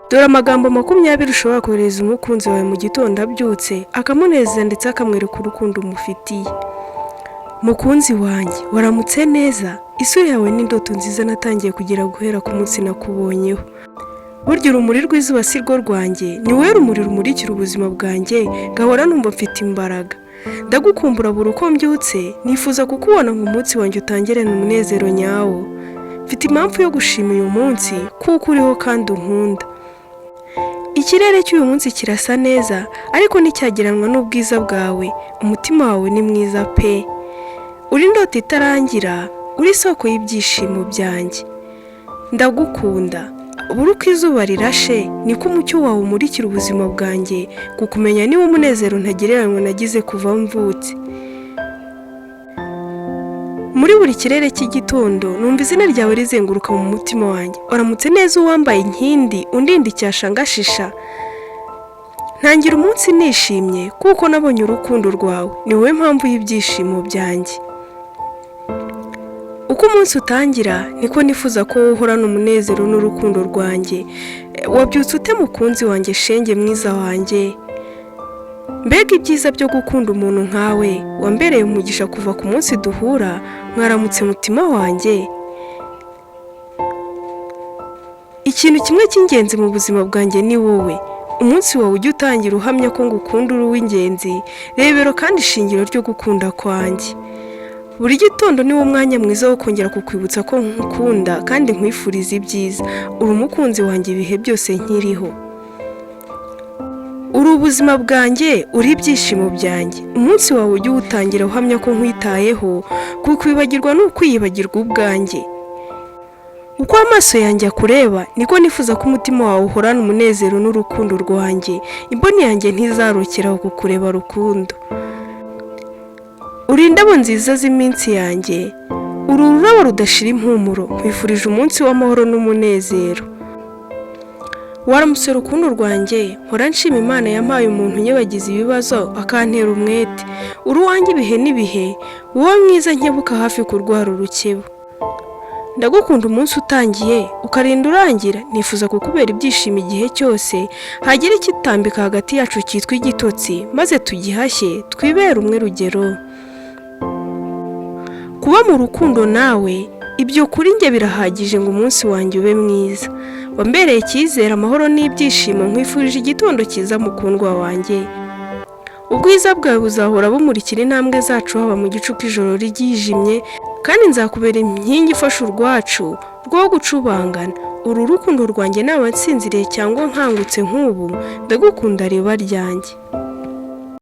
Dore amagambo 20 ushobora kohereza umukunzi wawe mu gitondo abyutse akamunezeza ndetse akamwereka urukundo umufitiye. Mukunzi wanjye, waramutse neza? Isura yawe n'indoto nziza natangiye kugira guhera ku munsi nakubonyeho. Burya urumuri rw'izuba si rwo rwanjye, ni wowe rumuri rumurikira ubuzima bwanjye, gahora numva mfite imbaraga. Ndagukumbura buri uko mbyutse, nifuza kukubona ngo umunsi wanjye utangirane umunezero nyawo. Mfite impamvu yo gushima uyu munsi kuko uriho kandi unkunda. Ikirere cy'uyu munsi kirasa neza, ariko nticyageranwa n'ubwiza bwawe. Umutima wawe ni mwiza pe. Uri indoto itarangira, uri isoko y'ibyishimo byanjye. Ndagukunda. Buri uko izuba rirashe, niko umucyo wawe umurikira ubuzima bwanjye, kukumenya niwo umunezero ntagereranywa nagize kuva mvutse. Muri buri kirere cy'igitondo, numva izina ryawe rizenguruka mu mutima wanjye. Waramutse neza uwambaye inkindi, undinda icyashangashisha. Ntangira umunsi nishimye, kuko nabonye urukundo rwawe. Ni wowe mpamvu y'ibyishimo byanjye. Uko umunsi utangira, niko nifuza ko uhorana umunezero n'urukundo rwanjye. Wabyutse ute mukunzi wanjye shenge mwiza wanjye? Mbega ibyiza byo gukunda umuntu nkawe, wambereye umugisha kuva ku munsi duhura. Mwaramutse mutima wanjye. Ikintu kimwe cy'ingenzi mu buzima bwanjye ni wowe. Umunsi wawe ujya utangira uhamya ko ngukunda uri uw'ingenzi, rebero kandi ishingiro ryo gukunda kwanjye. Buri gitondo ni wo mwanya mwiza wo kongera kukwibutsa ko nkukunda kandi nkwifuriza ibyiza. Uri umukunzi wanjye ibihe byose nkiriho. Uri ubuzima bwanjye, uri ibyishimo byanjye. Umunsi wawe ujya utangira uhamya ko nkwitayeho, kuko wibagirwa n'ukwiyibagirwa ubwanjye. Uko amaso yanjye akureba, niko nifuza ko umutima wawe uhorana umunezero n'urukundo rwanjye. Imboni yanjye ntizarukiraho kukureba rukundo. Uri indabo nziza z'iminsi yanjye. Uri ururabo rudashira impumuro. Nkwifurije umunsi w'amahoro n'umunezero. Waramutse rukundo rwanjye, mpora nshima Imana yampaye umuntu unyebagiza ibibazo akantera umwete. Uri uwanjye ibihe n'ibihe, wowe mwiza nkebuka hafi kurwara urukebo. Ndagukunda umunsi utangiye, ukarinda urangira. Nifuza kukubera ibyishimo igihe cyose. Hagira ikitambika hagati yacu cyitwa igitotsi, maze tugihashye twibera umwe rugero. Kuba mu rukundo nawe, ibyo kuri njye birahagije ngo umunsi wanjye ube mwiza. Wambereye icyizere, amahoro n'ibyishimo. Nkwifurije igitondo cyiza mukundwa wanjye. Ubwiza bwawe buzahora bumurikira intambwe zacu haba mu gicuku ijoro ryijimye, kandi nzakubera inkingi ifasha urwacu rwo gucubangana. Uru rukundo rwanjye naba nsinziriye cyangwa nkangutse nk'ubu, ndagukunda reba ryanjye.